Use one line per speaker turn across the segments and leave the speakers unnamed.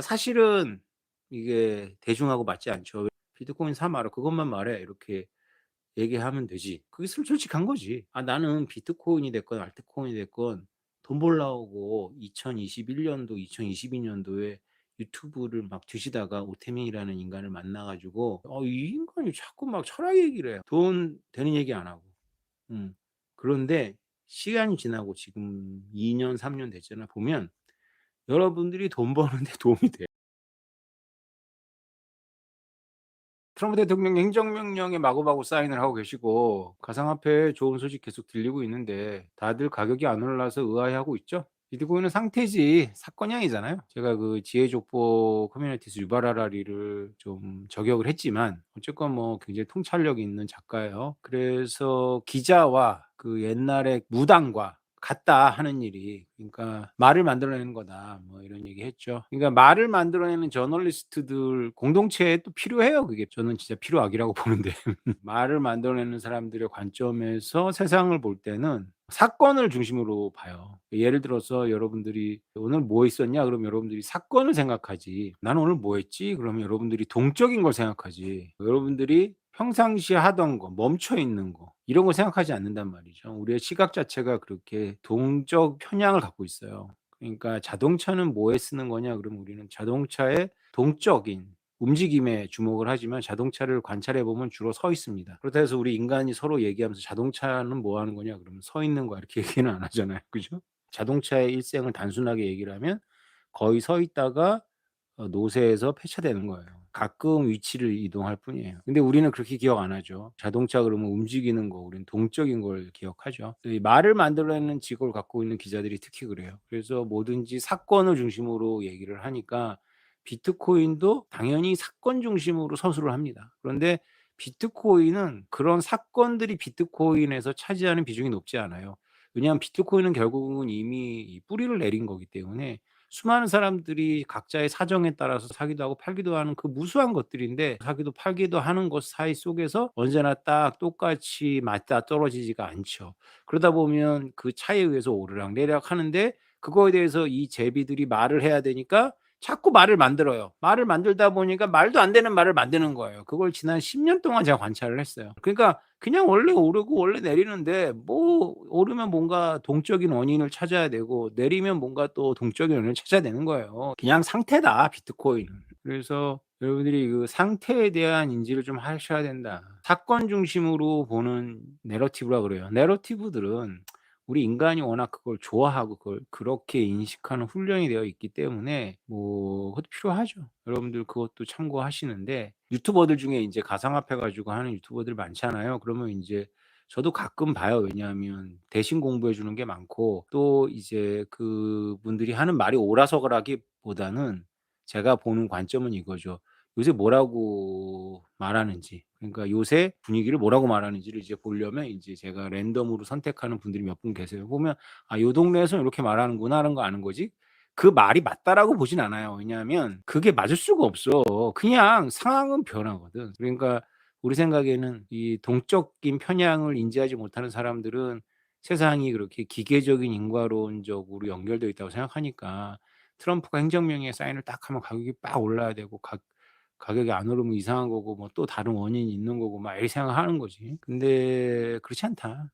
사실은 이게 대중하고 맞지 않죠. "비트코인 사 마라. 그것만 말해." 이렇게 얘기하면 되지. 그게 솔직한 거지. 나는 비트코인이 됐건 알트코인이 됐건 돈 벌려고 2021 년도 2022 년도에 유튜브를 막 뒤지다가 오태민이라는 인간을 만나 가지고 이 인간이 자꾸 막 철학 얘기를 해. 돈 되는 얘기 안 하고. 음. 그런데 시간이 지나고 지금 2년 3년 됐잖아. 보면 여러분들이 돈 버는 데 도움이 돼. 트럼프 대통령 행정명령에 마구마구 사인을 하고 계시고 가상화폐 좋은 소식 계속 들리고 있는데 다들 가격이 안 올라서 의아해하고 있죠. 비트코인은 상태지 사건이 아니잖아요. 제가 그 지혜족보 커뮤니티에서 유발하라리를 좀 저격을 했지만 어쨌건 뭐 굉장히 통찰력 있는 작가예요. 그래서 기자와 그 옛날에 무당과 같다 하는 일이, 그러니까 말을 만들어내는 거다 뭐 이런 얘기했죠. 그러니까 말을 만들어내는 저널리스트들 공동체에 또 필요해요. 그게 저는 진짜 필요악이라고 보는데 말을 만들어내는 사람들의 관점에서 세상을 볼 때는 사건을 중심으로 봐요. 예를 들어서 여러분들이 "오늘 뭐 있었냐?" 그러면 여러분들이 사건을 생각하지. "나는 오늘 뭐 했지?" 그러면 여러분들이 동적인 걸 생각하지. 여러분들이 평상시에 하던 거, 멈춰 있는 거 이런 거 생각하지 않는단 말이죠. 우리의 시각 자체가 그렇게 동적 편향을 갖고 있어요. 그러니까 "자동차는 뭐에 쓰는 거냐?" 그러면 우리는 자동차의 동적인 움직임에 주목을 하지만 자동차를 관찰해 보면 주로 서 있습니다. 그렇다 해서 우리 인간이 서로 얘기하면서 "자동차는 뭐 하는 거냐?" 그러면 "서 있는 거야." 이렇게 얘기는 안 하잖아요. 그죠? 자동차의 일생을 단순하게 얘기를 하면 거의 서 있다가 노쇠해서 폐차되는 거예요. 가끔 위치를 이동할 뿐이에요. 근데 우리는 그렇게 기억 안 하죠. 자동차 그러면 움직이는 거, 우리는 동적인 걸 기억하죠. 이 말을 만들어내는 직업을 갖고 있는 기자들이 특히 그래요. 그래서 뭐든지 사건을 중심으로 얘기를 하니까 비트코인도 당연히 사건 중심으로 서술을 합니다. 그런데 비트코인은 그런 사건들이 비트코인에서 차지하는 비중이 높지 않아요. 왜냐하면 비트코인은 결국은 이미 이 뿌리를 내린 거기 때문에 수많은 사람들이 각자의 사정에 따라서 사기도 하고 팔기도 하는 그 무수한 것들인데, 사기도 팔기도 하는 것 사이 속에서 언제나 딱 똑같이 맞아떨어지지가 않죠. 그러다 보면 그 차이에 의해서 오르락내리락 하는데, 그거에 대해서 이 제비들이 말을 해야 되니까 자꾸 말을 만들어요. 말을 만들다 보니까 말도 안 되는 말을 만드는 거예요. 그걸 지난 10년 동안 제가 관찰을 했어요. 그러니까 그냥 원래 오르고 원래 내리는데 뭐 오르면 뭔가 동적인 원인을 찾아야 되고 내리면 뭔가 또 동적인 원인을 찾아야 되는 거예요. 그냥 상태다 비트코인은. 그래서 여러분들이 그 상태에 대한 인지를 좀 하셔야 된다. 사건 중심으로 보는 내러티브라 그래요. 내러티브들은 우리 인간이 워낙 그걸 좋아하고 그걸 그렇게 인식하는 훈련이 되어 있기 때문에 뭐 그것도 필요하죠. 여러분들 그것도 참고하시는데, 유튜버들 중에 인제 가상화폐 가지고 하는 유튜버들 많잖아요. 그러면 인제 저도 가끔 봐요. 왜냐하면 대신 공부해 주는 게 많고 또 이제 그분들이 하는 말이 옳아서라기보다는 제가 보는 관점은 이거죠. 요새 뭐라고 말하는지, 그러니까 요새 분위기를 뭐라고 말하는지를 이제 보려면 인제 제가 랜덤으로 선택하는 분들이 몇 분 계세요. 보면 '아 요 동네에서는 요렇게 말하는구나.' 하는 거 아는 거지, 그 말이 맞다라고 보진 않아요. 왜냐하면 그게 맞을 수가 없어. 그냥 상황은 변하거든. 그러니까 우리 생각에는 이 동적인 편향을 인지하지 못하는 사람들은 세상이 그렇게 기계적인 인과론적으로 연결되어 있다고 생각하니까 트럼프가 행정명령에 사인을 딱 하면 가격이 빡 올라야 되고, 가격이 안 오르면 이상한 거고 뭐 또 다른 원인이 있는 거고 막 이렇게 생각하는 거지. 근데 그렇지 않다.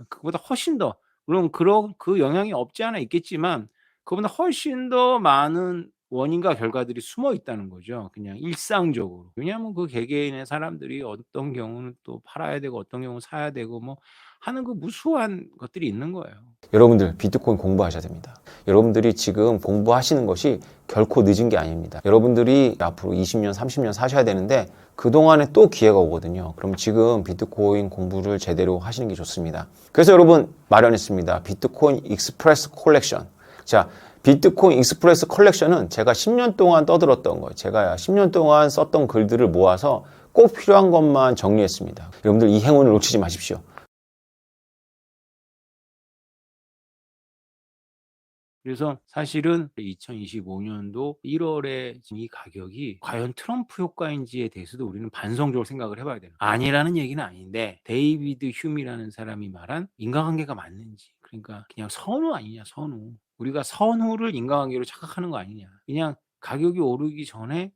그거보다 훨씬 더, 물론 그런 그 영향이 없지 않아 있겠지만 그보다 훨씬 더 많은 원인과 결과들이 숨어 있다는 거죠, 그냥 일상적으로. 왜냐하면 그 개개인의 사람들이 어떤 경우는 또 팔아야 되고 어떤 경우는 사야 되고 뭐 하는 그 무수한 것들이 있는 거예요.
여러분들 비트코인 공부하셔야 됩니다. 여러분들이 지금 공부하시는 것이 결코 늦은 게 아닙니다. 여러분들이 앞으로 20년, 30년 사셔야 되는데 그동안에 또 기회가 오거든요. 그럼 지금 비트코인 공부를 제대로 하시는 게 좋습니다. 그래서 여러분 마련했습니다. 비트코인 익스프레스 콜렉션. 자, 비트코인 익스프레스 컬렉션은 제가 10년 동안 떠들었던 거예요. 제가 10년 동안 썼던 글들을 모아서 꼭 필요한 것만 정리했습니다. 여러분들 이 행운을 놓치지 마십시오.
그래서 사실은 2025 년도 1 월에 지금 이 가격이 과연 트럼프 효과인지에 대해서도 우리는 반성적으로 생각을 해 봐야 되는 거예요. 아니라는 얘기는 아닌데 데이비드 휴미라는 사람이 말한 인과관계가 맞는지, 그러니까 그냥 선후 아니냐 선후. 우리가 선후를 인과관계로 착각하는 거 아니냐. 그냥 가격이 오르기 전에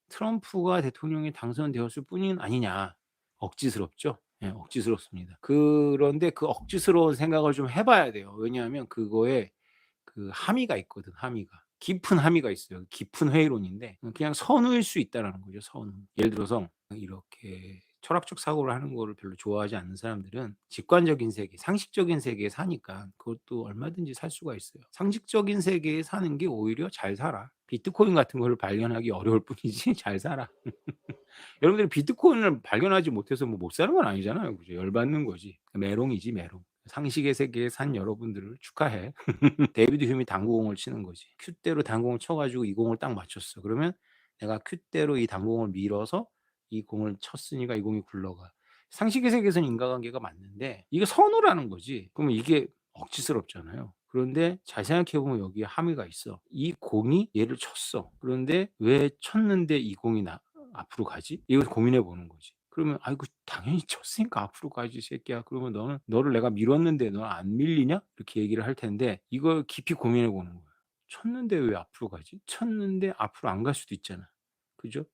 트럼프가 대통령이 당선되었을 뿐인 아니냐. 억지스럽죠. 예, 억지스럽습니다. 그런데 그 억지스러운 생각을 좀 해 봐야 돼요. 왜냐하면 그거에 그 함의가 있거든, 함의가. 깊은 함의가 있어요. 깊은 회의론인데 그냥 선우일 수 있다라는 거죠, 선우. 예를 들어서 이렇게 철학적 사고를 하는 거를 별로 좋아하지 않는 사람들은 직관적인 세계, 상식적인 세계에 사니까 그것도 얼마든지 살 수가 있어요. 상식적인 세계에 사는 게 오히려 잘 살아. 비트코인 같은 거를 발견하기 어려울 뿐이지 잘 살아. 여러분들이 비트코인을 발견하지 못해서 뭐 못 사는 건 아니잖아요. 그죠? 열받는 거지. 메롱이지, 메롱. 상식의 세계에 산 여러분들을 축하해. 데이비드 휴미 당구공을 치는 거지. 큐대로 당구공을 쳐가지고 이 공을 딱 맞췄어. 그러면 내가 큐대로 이 당구공을 밀어서 이 공을 쳤으니까 이 공이 굴러가. 상식의 세계에서는 인과관계가 맞는데 이게 선우라는 거지. 그러면 이게 억지스럽잖아요. 그런데 잘 생각해보면 여기에 함의가 있어. 이 공이 얘를 쳤어. 그런데 왜 쳤는데 이 공이 앞으로 가지? 이걸 고민해 보는 거지. 그러면 아이고 당연히 쳤으니까 앞으로 가지 새끼야. 그러면 너를 내가 밀었는데 너 안 밀리냐? 이렇게 얘기를 할 텐데 이걸 깊이 고민해 보는 거야. 쳤는데 왜 앞으로 가지? 쳤는데 앞으로 안 갈 수도 있잖아. 그죠?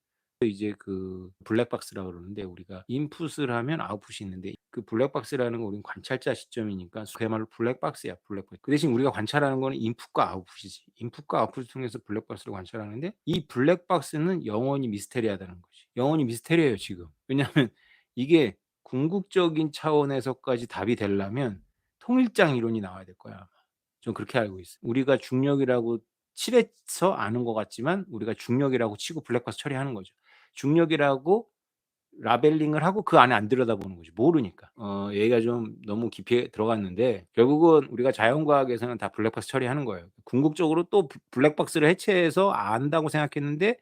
이제 그 블랙박스라고 그러는데 우리가 인풋을 하면 아웃풋이 있는데 그 블랙박스라는 거 우리는 관찰자 시점이니까 그야말로 블랙박스야, 블랙박스. 그 대신 우리가 관찰하는 거는 인풋과 아웃풋이지. 인풋과 아웃풋을 통해서 블랙박스를 관찰하는데 이 블랙박스는 영원히 미스테리하다는 거지. 영원히 미스테리해요, 지금. 왜냐하면 이게 궁극적인 차원에서까지 답이 되려면 통일장 이론이 나와야 될 거야. 좀 그렇게 알고 있어요. 우리가 중력이라고 칠해서 아는 것 같지만 우리가 중력이라고 치고 블랙박스 처리하는 거죠. 중력이라고 라벨링을 하고 그 안에 안 들여다보는 거죠. 모르니까. 얘기가 좀 너무 깊이 들어갔는데 결국은 우리가 자연과학에서는 다 블랙박스 처리하는 거예요. 궁극적으로 또 블랙박스를 해체해서 안다고 생각했는데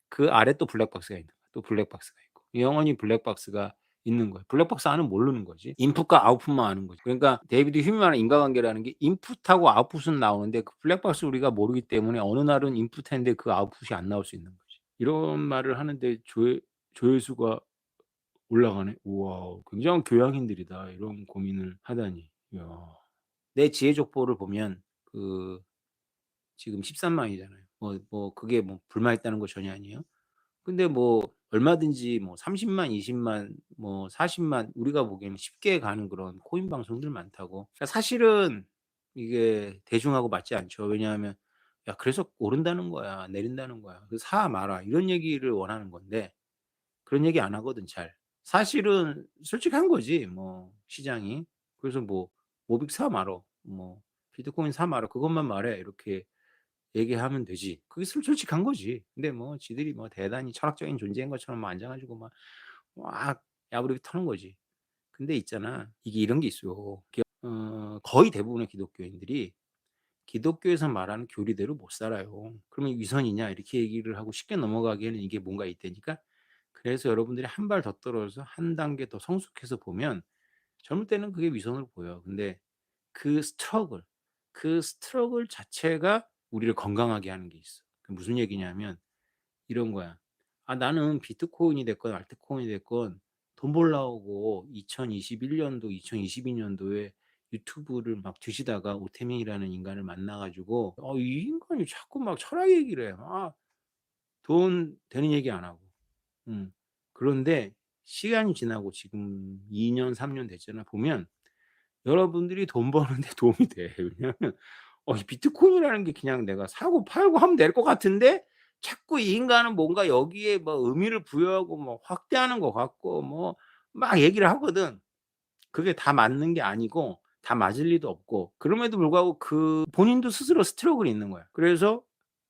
그 아래 또 블랙박스가 있는 거야. 또 블랙박스가 있고. 영원히 블랙박스가 있는 거예요. 블랙박스 안은 모르는 거지. 인풋과 아웃풋만 아는 거지. 그러니까 데이비드 휴미만의 인과관계라는 게 인풋하고 아웃풋은 나오는데 그 블랙박스 우리가 모르기 때문에 어느 날은 인풋했는데 그 아웃풋이 안 나올 수 있는 거지. 이런 말을 하는데 조회수가 올라가네. 우와, 굉장한 교양인들이다. 이런 고민을 하다니. 이야. 내 지혜 족보를 보면 그 지금 13만이잖아요. 그게 뭐 불만 있다는 거 전혀 아니에요. 근데 뭐 얼마든지 뭐 30만, 20만, 뭐 40만 우리가 보기에는 쉽게 가는 그런 코인 방송들 많다고. 그러니까 사실은 이게 대중하고 맞지 않죠. 왜냐하면 야, 그래서 오른다는 거야, 내린다는 거야. 그 사 마라 이런 얘기를 원하는 건데 그런 얘기 안 하거든 잘. 사실은 솔직한 거지 뭐 시장이. 그래서 뭐 "모빅 사 말어." 뭐 "비트코인 사 말어." 그것만 말해. 이렇게 얘기하면 되지. 그게 솔직한 거지. 근데 뭐 지들이 뭐 대단히 철학적인 존재인 것처럼 뭐 앉아 가지고 막 야부리게 터는 거지. 근데 있잖아. 이게 이런 게 있어요. 거의 대부분의 기독교인들이 기독교에서 말하는 교리대로 못 살아요. "그러면 위선이냐?" 이렇게 얘기를 하고 쉽게 넘어가기에는 이게 뭔가 있다니까. 그래서 여러분들이 한 발 더 떨어져서 한 단계 더 성숙해서 보면 젊을 때는 그게 위선으로 보여요. 근데 그 스트러글 자체가 우리를 건강하게 하는 게 있어. 그 무슨 얘기냐면 이런 거야. 아 나는 비트코인이 됐건 알트코인이 됐건 돈 벌려고 2021 년도, 2022 년도에 유튜브를 막 뒤지다가 오태민이라는 인간을 만나 가지고 이 인간이 자꾸 막 철학 얘기를 해. 돈 되는 얘기 안 하고. 음. 그런데 시간이 지나고 지금 2년 3년 됐잖아. 보면 여러분들이 돈 버는데 도움이 돼. 왜냐하면 이 비트코인이라는 게 그냥 내가 사고 팔고 하면 될 것 같은데 자꾸 이 인간은 뭔가 여기에 뭐 의미를 부여하고 뭐 확대하는 것 같고 뭐 막 얘기를 하거든. 그게 다 맞는 게 아니고 다 맞을 리도 없고 그럼에도 불구하고 그 본인도 스스로 스트러글이 있는 거야. 그래서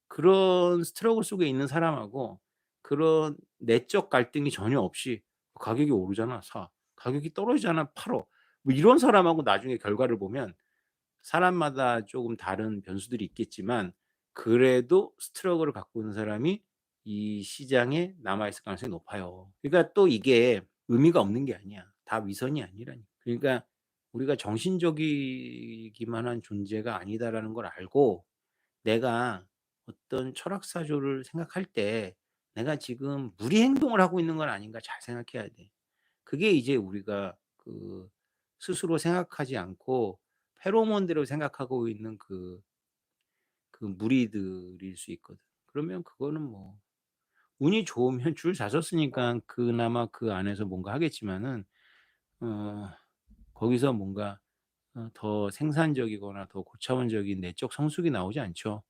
그런 스트러글 속에 있는 사람하고 그런 내적 갈등이 전혀 없이 가격이 오르잖아 사. 가격이 떨어지잖아 팔어. 뭐 이런 사람하고 나중에 결과를 보면 사람마다 조금 다른 변수들이 있겠지만 그래도 스트러글을 갖고 있는 사람이 이 시장에 남아 있을 가능성이 높아요. 그러니까 또 이게 의미가 없는 게 아니야. 다 위선이 아니라니까. 그러니까 우리가 정신적이기만 한 존재가 아니다라는 걸 알고 내가 어떤 철학사조를 생각할 때 '내가 지금 무리 행동을 하고 있는 건 아닌가.' 잘 생각해야 돼. 그게 이제 우리가 스스로 생각하지 않고 페로몬대로 생각하고 있는 그 무리들일 수 있거든. 그러면 그거는 뭐 운이 좋으면 줄 잘 섰으니까 그나마 그 안에서 뭔가 하겠지만은 어 거기서 뭔가 더 생산적이거나 더 고차원적인 내적 성숙이 나오지 않죠.